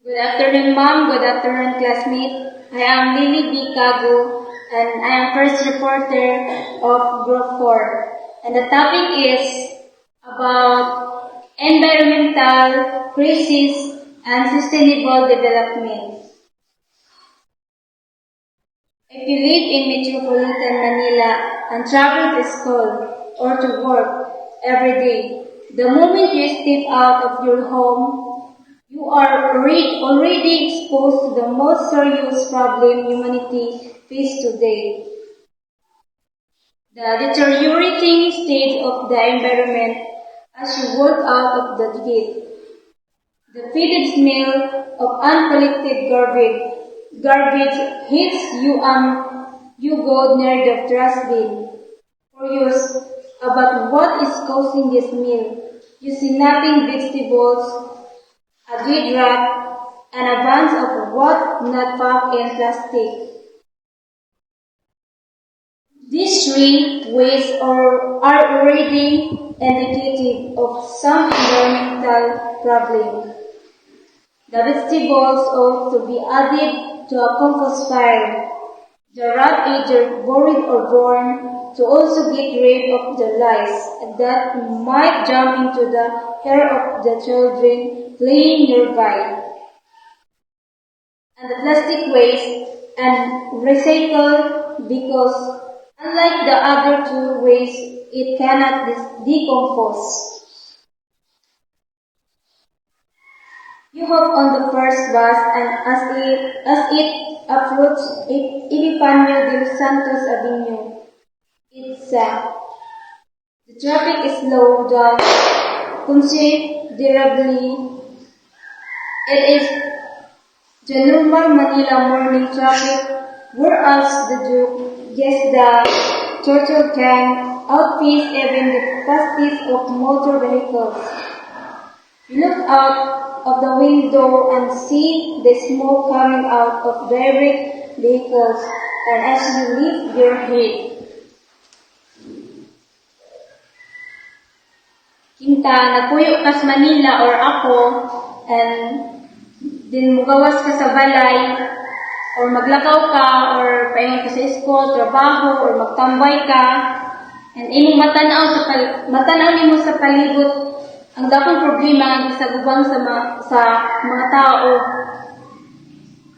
Good afternoon, Mom. Good afternoon, classmate. I am Lily B. Cago, and I am first reporter of Group 4. And the topic is about environmental crisis and sustainable development. If you live in metropolitan Manila and travel to school or to work every day, the moment you step out of your home, you are already exposed to the most serious problem humanity faces today. The deteriorating state of the environment as you walk out of the gate. The faded smell of uncollected garbage hits you and you go near the trash bin. Curious about what is causing this smell, you see nothing vegetables, a dead rat, and a bunch of what not packed in plastic. These three ways are already indicative of some environmental problem. The vegetables ought to be added to a compost pile. The rat either buried or born to also get rid of the lice that might jump into the hair of the children playing nearby. And the plastic waste and recycle because unlike the other two ways, it cannot decompose. You hop on the first bus and as it approaches Epifanio de los Santos Avenue, the traffic is slowed down considerably. It is the normal Manila morning traffic, whereas the turtle can outpace even the fastest of motor vehicles. You look out of the window and see the smoke coming out of direct vehicles, and as you lift your head, kinta napuyo ka sa Manila or ako, and din mugawas ka sa balay, or maglakaw ka, or paingon ka sa school, trabaho, or magtambay ka, and imong matanaw nimo sa palibot ang dakong problema nga gisagubang sa mga tao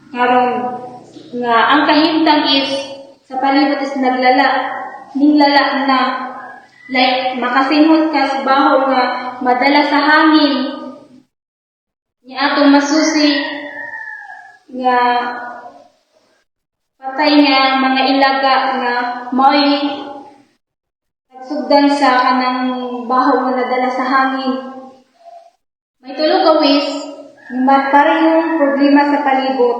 karon nga ang kahimtang is sa palibot is ninglala na like makasinghot ka sa baho nga madala sa hangin ni atong masusi nga patay nga mga ilaga nga mao'y nagsugdan sa kanang baho nga nadala sa hangin. May tulog awis nga parehong problema sa palibot.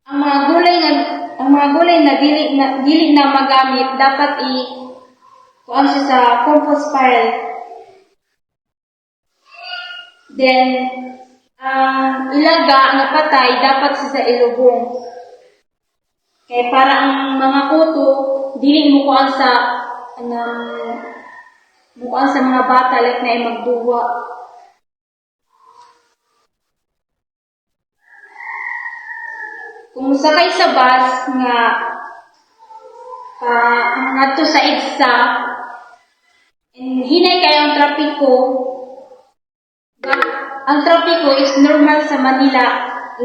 Ang mga gulay na dili na magamit dapat kuan siya sa compost pile. Then ang ilaga nga patay dapat siya sa ilubong. Kaya para ang mga kuto dili mo kuan sa mga bata like na ay magduwa. Kung sakay sa bus nga ngadto sa EDSA and hinay kayo ang trapiko, ang trapiko is normal sa Manila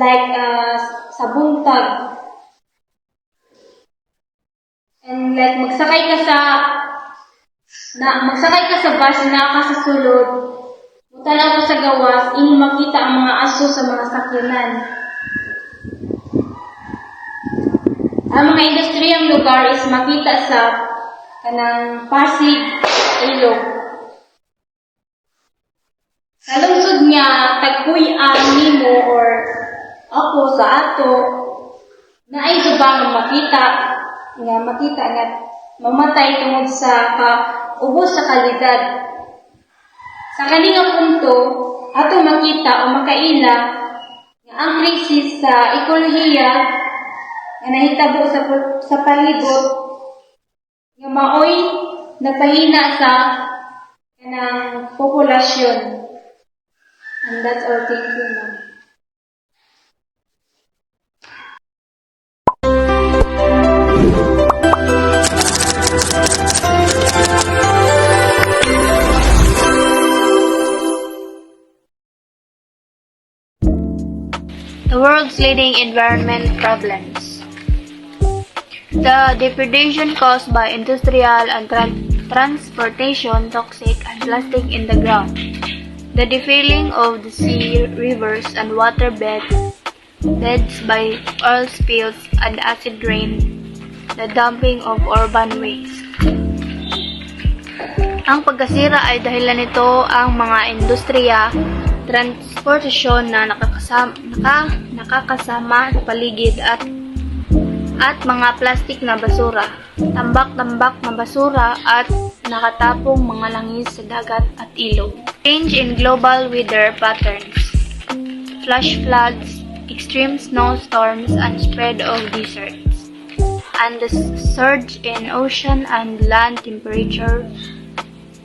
like sa buntag. And like magsakay ka sa bus na ka sa sulod, mutanaw ka sa gawas, imo makita ang mga aso sa mga sakyanan. Ang mga industriyang lugar is makita sa kanang Pasig, Ilog. Sa lungsod niya, tagpuy-an nimo or ako sa ato, na ay subang makita nga mamatay tungod sa ubos sa kalidad. Sa kaninga punto, ato makita o makaila nga ang krisis sa ekolohiya nga nahitabo sa palibot nga maoy nagpahina sa kanang populasyon. And that's all. Thank you, ma'am. The world's leading environment problems. The degradation caused by industrial and transportation, toxic and plastic in the ground. The defilling of the sea, rivers, and water beds by oil spills and acid rain. The dumping of urban waste. Ang pagkasira ay dahilan nito ang mga industriya, transportasyon na nakakasama sa paligid at mga plastik na basura, tambak-tambak na basura at nakatapong mga langis sa dagat at ilog. Change in global weather patterns, flash floods, extreme snowstorms and spread of deserts, and the surge in ocean and land temperature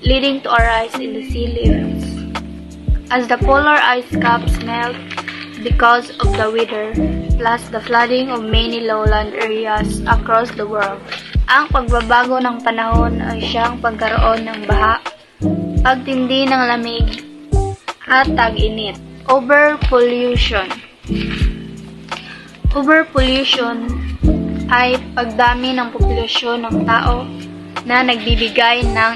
leading to a rise in the sea levels. As the polar ice caps melt because of the weather, plus the flooding of many lowland areas across the world. Ang pagbabago ng panahon ay siyang pagkaroon ng baha, pagtindi ng lamig, at tag-init. Overpollution. Overpollution ay pagdami ng populasyon ng tao na nagbibigay ng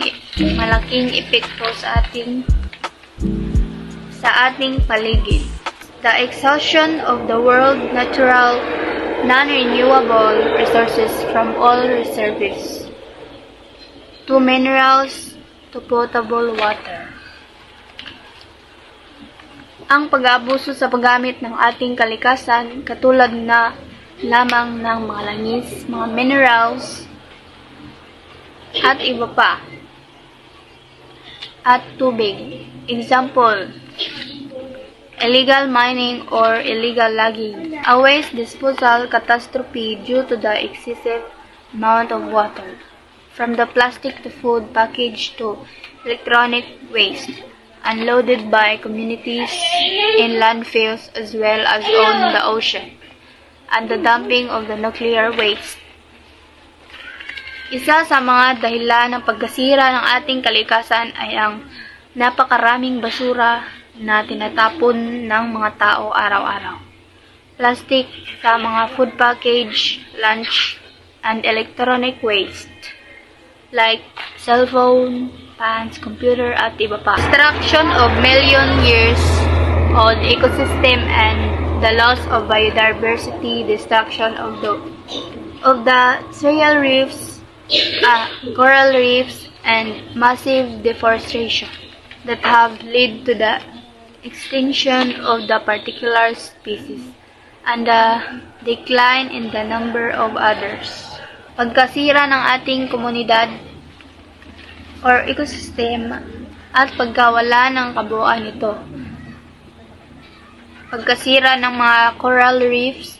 malaking epekto sa ating paligid. The exhaustion of the world's natural, non-renewable resources from all reservoirs to minerals to potable water. Ang pag-aabuso sa paggamit ng ating kalikasan katulad na lamang ng mga langis, mga minerals, at iba pa, at tubig. Example, illegal mining or illegal logging, a waste disposal catastrophe due to the excessive amount of water, from the plastic to food package to electronic waste, unloaded by communities in landfills as well as on the ocean, and the dumping of the nuclear waste. Isa sa mga dahilan ng pagkasira ng ating kalikasan ay ang napakaraming basura na tinatapon ng mga tao araw-araw. Plastic sa mga food package, lunch, and electronic waste like cellphone, pans, computer, at iba pa. Destruction of million years old ecosystem and the loss of biodiversity, destruction of the coral reefs, and massive deforestation that have led to the extinction of the particular species and the decline in the number of others. Pagkasira ng ating komunidad or ecosystem at pagkawala ng kabuuan nito. Pagkasira ng mga coral reefs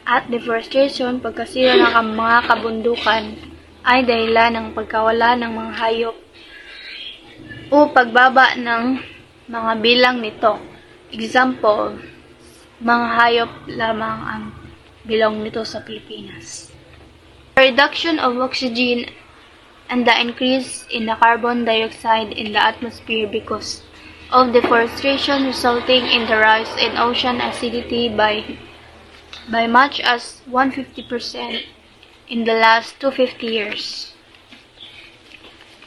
at deforestation, pagkasira ng mga kabundukan ay dahilan ng pagkawala ng mga hayop o pagbaba ng mga bilang nito. Example, mga hayop lamang ang bilang nito sa Pilipinas. Reduction of oxygen and the increase in the carbon dioxide in the atmosphere because of deforestation resulting in the rise in ocean acidity by much as 150% in the last 250 years.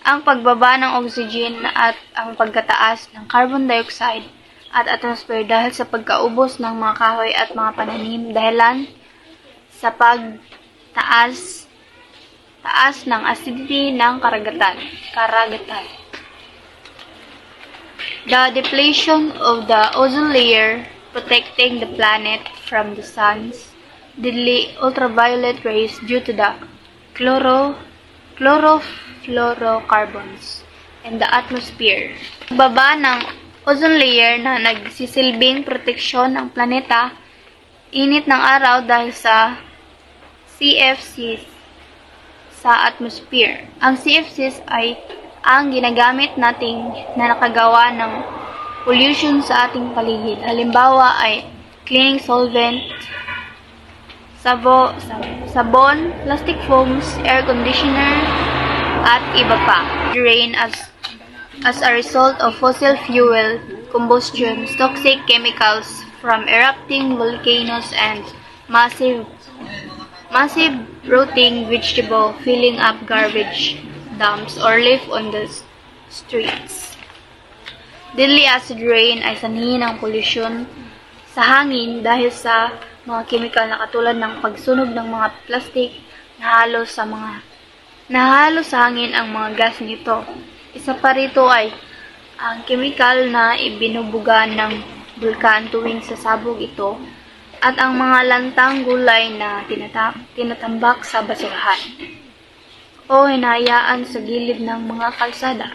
Ang pagbaba ng oxygen at ang pagkataas ng carbon dioxide at atmosphere dahil sa pagkaubos ng mga kahoy at mga pananim dahilan sa pagtaas ng acidity ng karagatan. The depletion of the ozone layer protecting the planet from the sun's deadly ultraviolet rays due to the chlorofluorocarbons in the atmosphere. Pagbaba ng ozone layer na nagsisilbing proteksyon ng planeta, init ng araw dahil sa CFCs sa atmosphere. Ang CFCs ay ang ginagamit nating na nakagawa ng pollution sa ating paligid. Halimbawa ay cleaning solvent, sabon, plastic foams, air conditioner, at iba pa. Rain as a result of fossil fuel combustions, toxic chemicals from erupting volcanoes, and massive rotting vegetable filling up garbage dumps or live on the streets. Deadly acid rain ay sanhi ng polusyon sa hangin dahil sa mga chemical na katulad ng pagsunog ng mga plastic nahalo sa hangin ang mga gas nito. Isa pa rito ay ang chemical na ibinubuga ng bulkan tuwing sasabog ito at ang mga lantang gulay na tinatambak sa basurahan o hinahayaan sa gilid ng mga kalsada.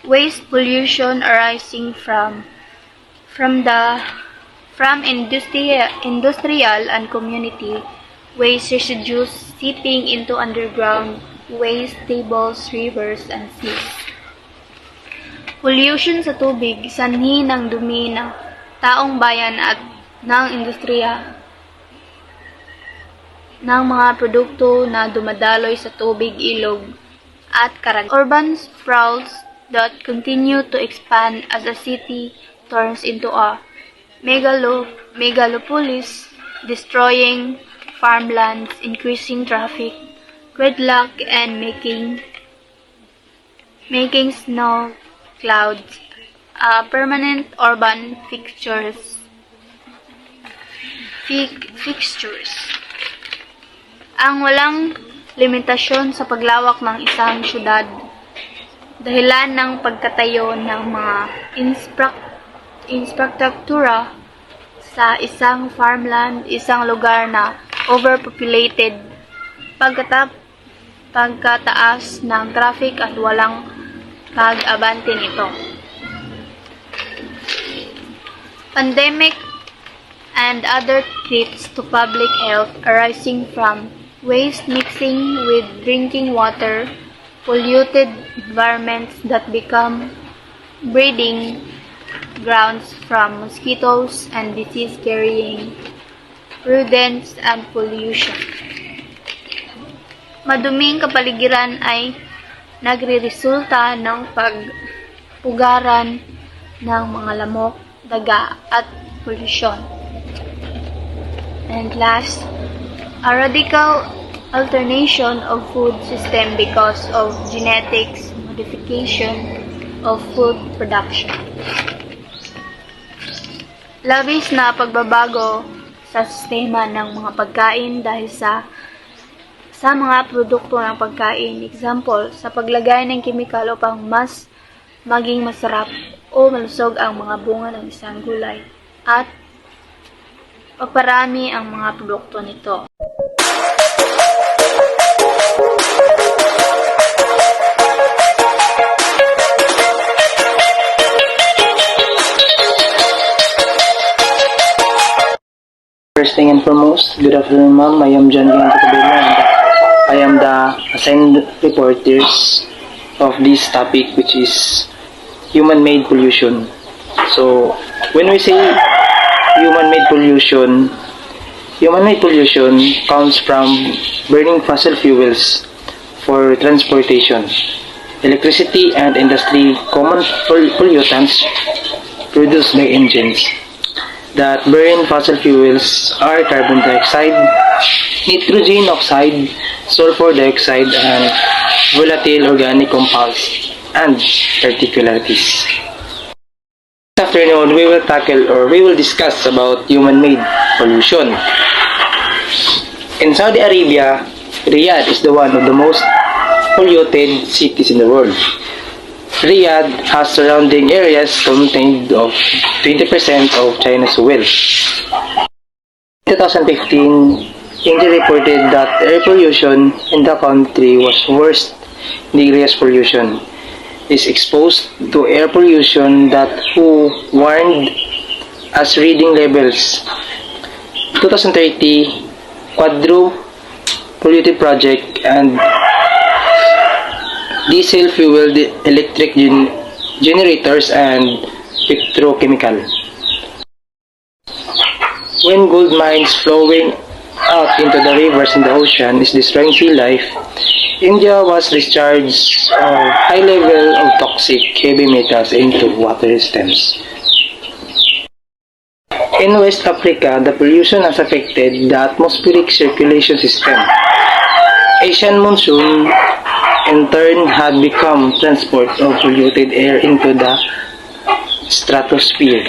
Waste pollution arising from industrial and community waste residues seeping into underground waste tables, rivers, and seas. Pollution sa tubig, sanhi ng dumi ng taong bayan at ng industriya ng mga produkto na dumadaloy sa tubig, ilog, at karagatan. Urban sprawls that continue to expand as a city turns into a megalopolis, destroying farmlands, increasing traffic, gridlock, and making snow clouds permanent urban fixtures. Ang walang limitasyon sa paglawak ng isang syudad dahilan ng pagkatayo ng mga infrastruktura sa isang farmland, isang lugar na overpopulated, pagkataas ng traffic at walang pag-abante nito. Pandemic and other threats to public health arising from waste mixing with drinking water, polluted environments that become breeding grounds from mosquitoes and disease-carrying rodents and pollution. Maduming kapaligiran ay nagreresulta ng pagpugaran ng mga lamok, daga at polusyon. And last, a radical alternation of food system because of genetics modification of food production. Labis na pagbabago sa sistema ng mga pagkain dahil sa mga produkto ng pagkain. Example, sa paglagay ng chemical upang mas maging masarap o malusog ang mga bunga ng isang gulay at paparami ang mga produkto nito. First thing and foremost, good afternoon ma'am. I am John Cabela and I am the assigned reporters of this topic, which is human-made pollution. So, when we say human-made pollution comes from burning fossil fuels for transportation, electricity and industry, common pollutants produced by engines that burn fossil fuels are carbon dioxide, nitrogen oxide, sulfur dioxide, and volatile organic compounds and particularities. This afternoon, we will discuss about human-made pollution. In Saudi Arabia, Riyadh is the one of the most polluted cities in the world. Riyadh has surrounding areas contained of 20% of China's wealth. In 2015, India reported that air pollution in the country was worst degree pollution is exposed to air pollution that who warned as reading levels. 2030 quadruple polluted project and diesel fueled electric generators and petrochemical. When gold mines flowing out into the rivers and the ocean is destroying sea life, India was discharged a high level of toxic heavy metals into water systems. In West Africa, the pollution has affected the atmospheric circulation system. Asian monsoon, in turn, had become transport of polluted air into the stratosphere.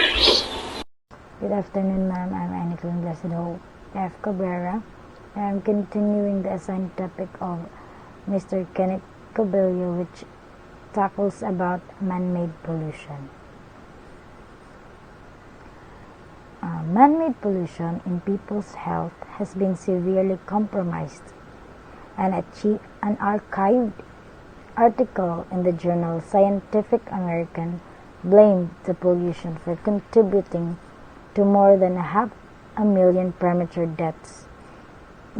Good afternoon, ma'am. I'm Aniklin Blasido F. Cabrera. I'm continuing the assigned topic of Mr. Kenneth Cobillo, which tackles about man-made pollution. Man-made pollution in people's health has been severely compromised. An archived article in the journal Scientific American blamed the pollution for contributing to more than 500,000 premature deaths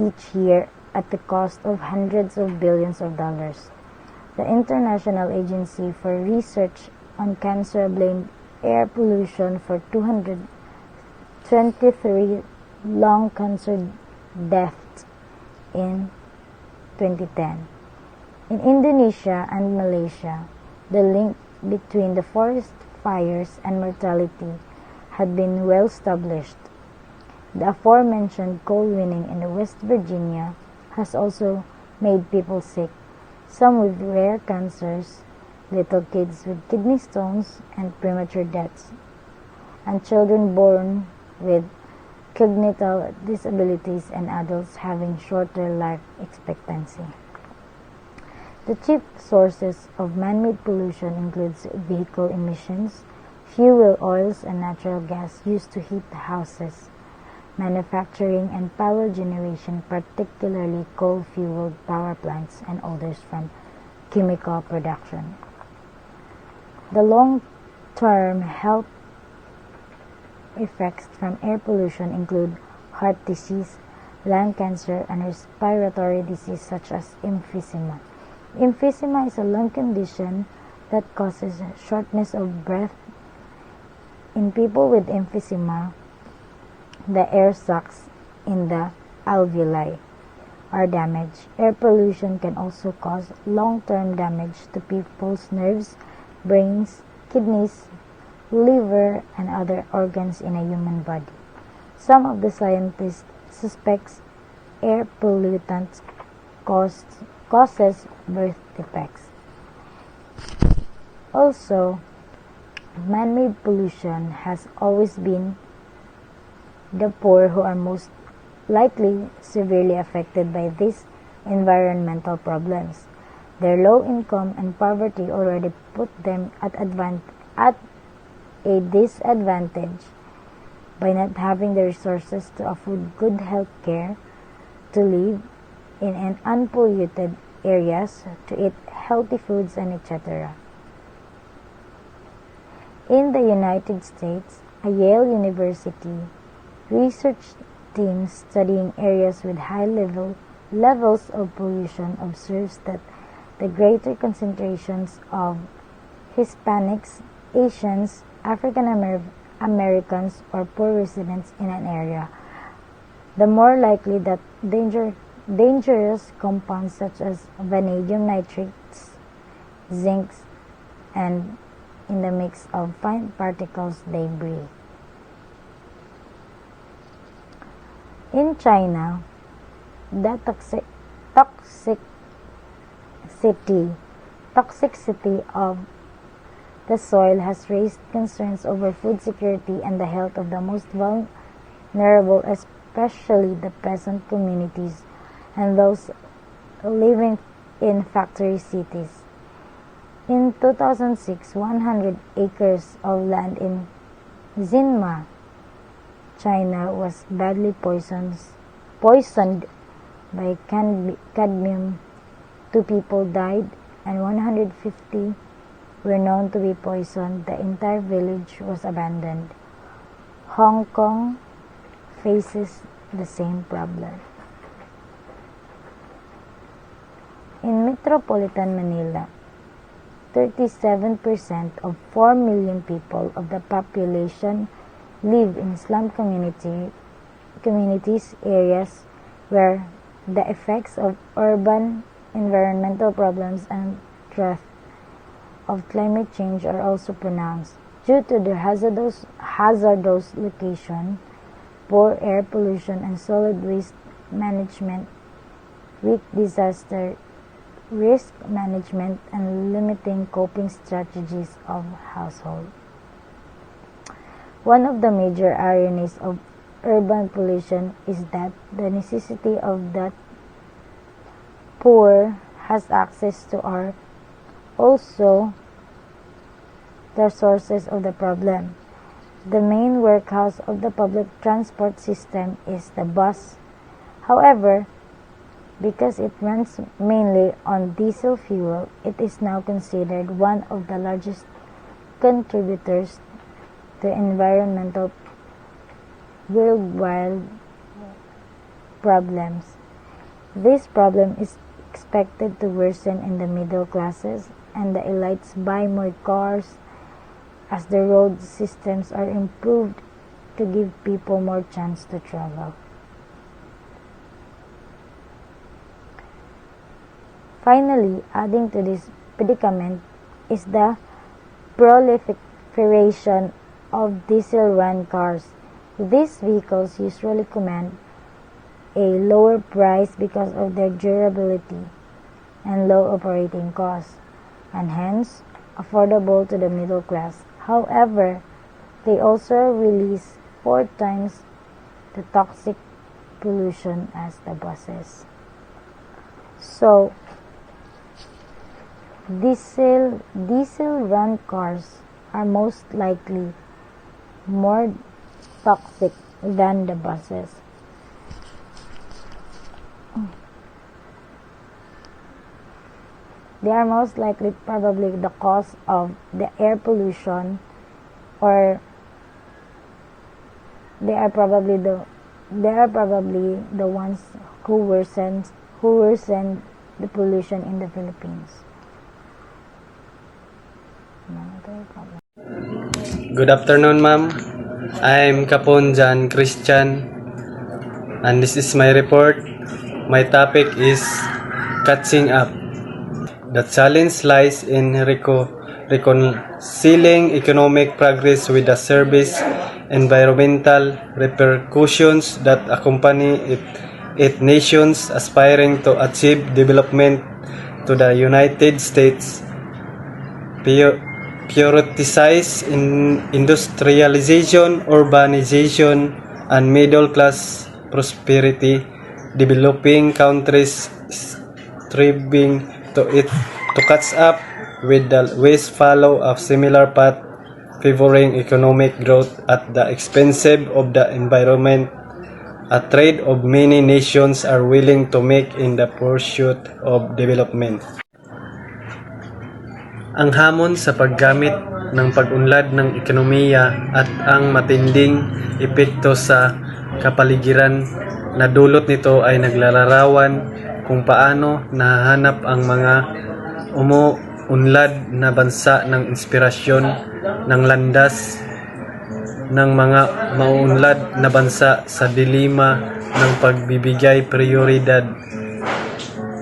each year at the cost of hundreds of billions of dollars. The International Agency for Research on Cancer blamed air pollution for 223 lung cancer deaths in 2010. In Indonesia and Malaysia, the link between the forest fires and mortality had been well established. The aforementioned coal winning in West Virginia has also made people sick, some with rare cancers, little kids with kidney stones and premature deaths, and children born with congenital disabilities and adults having shorter life expectancy. The chief sources of man-made pollution includes vehicle emissions, fuel oils and natural gas used to heat houses, manufacturing and power generation, particularly coal-fueled power plants and odors from chemical production. The long-term health effects from air pollution include heart disease, lung cancer, and respiratory disease such as emphysema. Emphysema is a lung condition that causes shortness of breath. In people with emphysema, the air sacs in the alveoli are damaged. Air pollution can also cause long-term damage to people's nerves, brains, kidneys, liver, and other organs in a human body. Some of the scientists suspect air pollutants causes birth defects. Also, man-made pollution has always been the poor who are most likely severely affected by these environmental problems. Their low income and poverty already put them at a disadvantage by not having the resources to afford good health care, to live in an unpolluted areas, to eat healthy foods, and etc. In the United States, a Yale University research team studying areas with high levels of pollution observes that the greater concentrations of Hispanics, Asians, African Americans, or poor residents in an area, the more likely that dangerous compounds such as vanadium nitrates, zincs, and in the mix of fine particles they breathe. In China, the toxicity of the soil has raised concerns over food security and the health of the most vulnerable, especially the peasant communities and those living in factory cities. In 2006, 100 acres of land in Xinma, China was badly poisoned by cadmium. 2 people died and 150 were known to be poisoned. The entire village was abandoned. Hong Kong faces the same problem. In metropolitan Manila, 37% of 4 million people of the population live in slum communities, areas where the effects of urban environmental problems and threat of climate change are also pronounced. Due to their hazardous location, poor air pollution and solid waste management, weak disaster risk management, and limiting coping strategies of household. One of the major ironies of urban pollution is that the necessity of that poor has access to are also the sources of the problem. The main workhouse of the public transport system is the bus. However, because it runs mainly on diesel fuel, it is now considered one of the largest contributors to environmental worldwide problems. This problem is expected to worsen in the middle classes, and the elites buy more cars as the road systems are improved to give people more chance to travel. Finally, adding to this predicament is the proliferation of diesel-run cars. These vehicles usually command a lower price because of their durability and low operating costs, and hence affordable to the middle class. However, they also release 4 times the toxic pollution as the buses. So, diesel-run cars are most likely more toxic than the buses. They are most likely probably the cause of the air pollution, or they are probably the ones who worsen the pollution in the Philippines. Good afternoon, ma'am. I'm Kapon Jan Christian, and this is my report. My topic is catching up. The challenge lies in reconciling economic progress with the service environmental repercussions that accompany it nations aspiring to achieve development. To the United States prioritize industrialization, urbanization, and middle-class prosperity. Developing countries striving to catch up with the West follow a similar path, favoring economic growth at the expense of the environment, a trade-off many nations are willing to make in the pursuit of development. Ang hamon sa paggamit ng pag-unlad ng ekonomiya at ang matinding epekto sa kapaligiran na dulot nito ay naglalarawan kung paano nahahanap ang mga umuunlad na bansa ng inspirasyon ng landas ng mga mauunlad na bansa sa dilema ng pagbibigay prioridad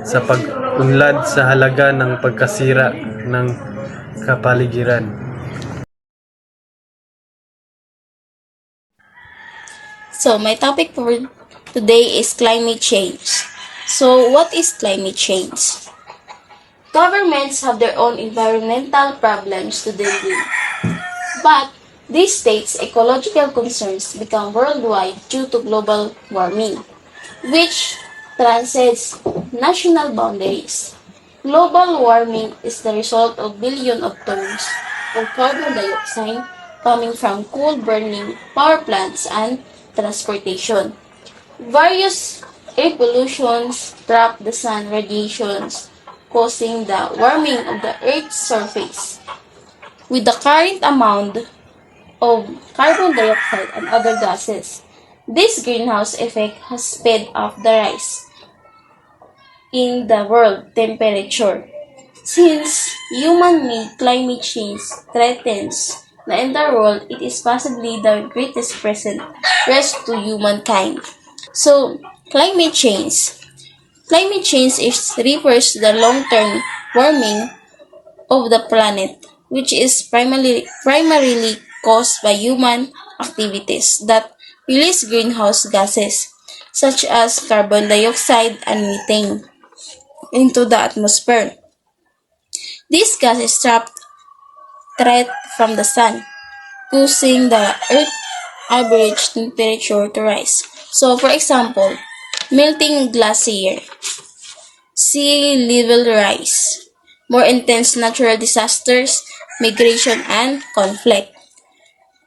sa pag-unlad sa halaga ng pagkasira ng kapaligiran. So, my topic for today is climate change. So, what is climate change? Governments have their own environmental problems to deal with. But these states' ecological concerns become worldwide due to global warming, which transcends national boundaries. Global warming is the result of billions of tons of carbon dioxide coming from coal-burning power plants and transportation. Various air pollutions trap the sun radiations, causing the warming of the Earth's surface. With the current amount of carbon dioxide and other gases, this greenhouse effect has sped up the rise in the world temperature. Since human-made climate change threatens the entire world, it is possibly the greatest present threat to humankind. So, Climate change. Climate change refers to the long-term warming of the planet, which is primarily caused by human activities that release greenhouse gases, such as carbon dioxide and methane, into the atmosphere. These gases trap threat from the sun, causing the Earth's average temperature to rise. So, for example, melting glacier, sea level rise, more intense natural disasters, migration, and conflict.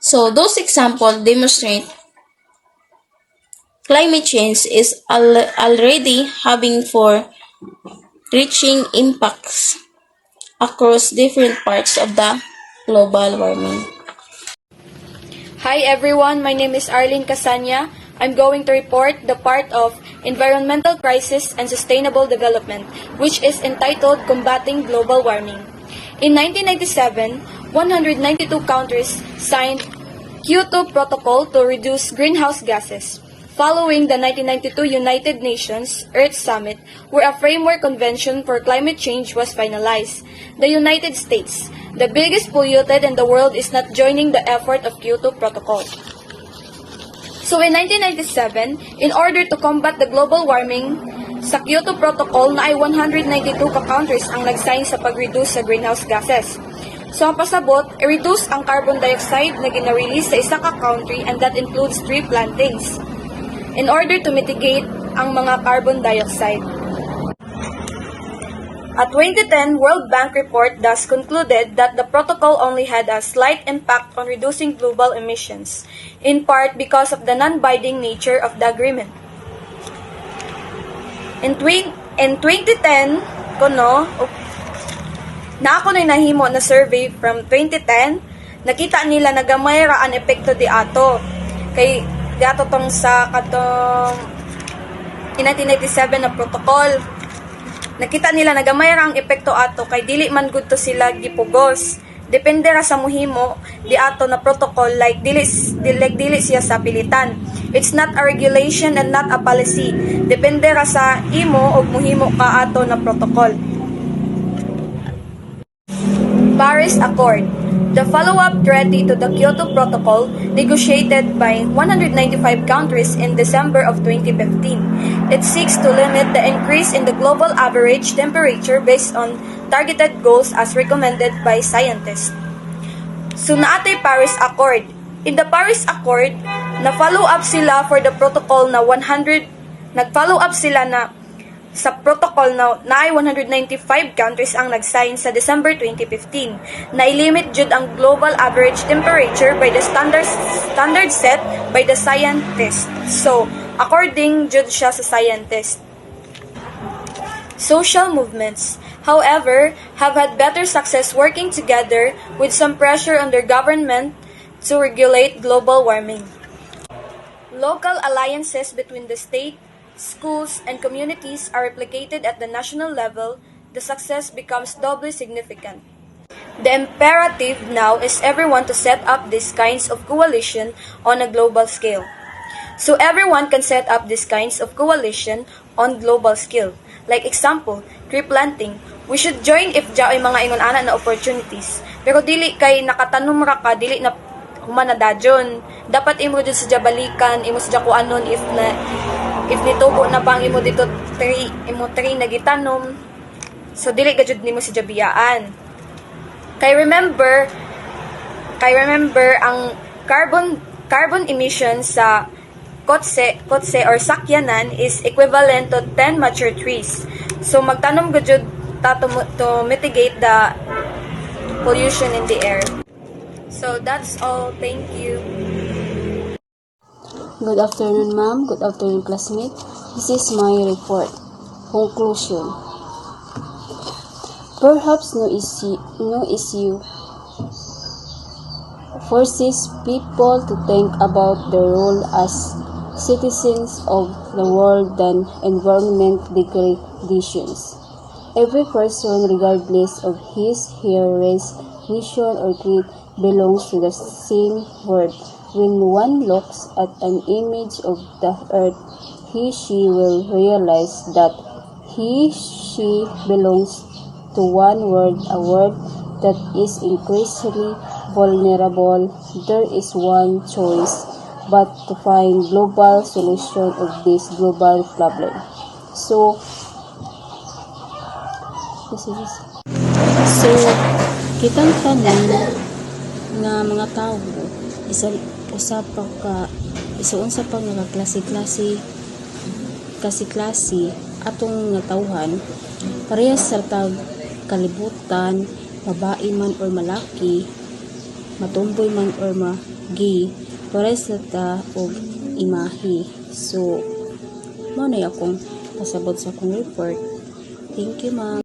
So, those examples demonstrate climate change is already having for reaching impacts across different parts of the global warming. Hi everyone, my name is Arlene Casanya. I'm going to report the part of Environmental Crisis and Sustainable Development, which is entitled Combating Global Warming. In 1997, 192 countries signed Kyoto Protocol to reduce greenhouse gases. Following the 1992 United Nations Earth Summit, where a framework convention for climate change was finalized, the United States, the biggest polluter in the world, is not joining the effort of Kyoto Protocol. So in 1997, in order to combat the global warming, sa Kyoto Protocol na ay 192 ka-countries ang nag-sign sa pag-reduce sa greenhouse gases. So ang pasabot, i-reduce ang carbon dioxide na gina-release sa isa ka-country, and that includes tree plantings, in order to mitigate ang mga carbon dioxide. A 2010 World Bank report thus concluded that the protocol only had a slight impact on reducing global emissions, in part because of the non-binding nature of the agreement. In 2010, na ako na nahimo na survey from 2010, nakita nila nagamay ra ang epekto di ato. Kay di ato tong sa katong in 1997 na protocol. Nakita nila nagamay ra ang epekto ato kay dili man gud to sila gipugos. Depende ra sa muhimo di ato na protocol, like dili siya sa pilitan. It's not a regulation and not a policy. Depende ra sa imo og muhimo ka ato na protocol. Paris Accord. The follow-up treaty to the Kyoto Protocol, negotiated by 195 countries in December of 2015. It seeks to limit the increase in the global average temperature based on targeted goals as recommended by scientists. So naatay Paris Accord. In the Paris Accord, na-follow up sila for the protocol na nag-follow up sila na sa protocol na ay 195 countries ang nag-sign sa December 2015 na i-limit jud ang global average temperature by the standard set by the scientists. So, according jud siya sa scientists. Social movements, however, have had better success working together with some pressure on their government to regulate global warming. Local alliances between the state, schools, and communities are replicated at the national level, the success becomes doubly significant. The imperative now is everyone to set up these kinds of coalition on a global scale. So everyone can set up these kinds of coalition on global scale. Like example, tree planting. We should join if ay mga ingon-ana na opportunities. Pero dili kay nakatanom ra ka, dili na humanadajon. Dapat imo jud sa balikan, imo sa kuanon if nitubo na bang imo dito tree na gitanom. So dili gajud nimo si biyaan. Kay remember ang carbon emission sa kotse or sakyanan is equivalent to 10 mature trees. So magtanom gajud ta to mitigate the pollution in the air. So that's all. Thank you. Good afternoon, ma'am. Good afternoon, classmate. This is my report. Conclusion. Perhaps no issue forces people to think about their role as citizens of the world than environment degradations. Every person, regardless of his, her race, vision, or creed, belongs to the same world. When one looks at an image of the earth, she will realize that she belongs to one world, a world that is increasingly vulnerable. There is one choice but to find global solution of this global problem. So, so kitang tanan nga mga tao usa pa nga klase atong nga tawhan parehas sa tag kalibutan, babae man or malaki, matumboy man or magi, parehas sa ta og imahe. So mao na akong pasabot sa akong report. Thank you, ma'am.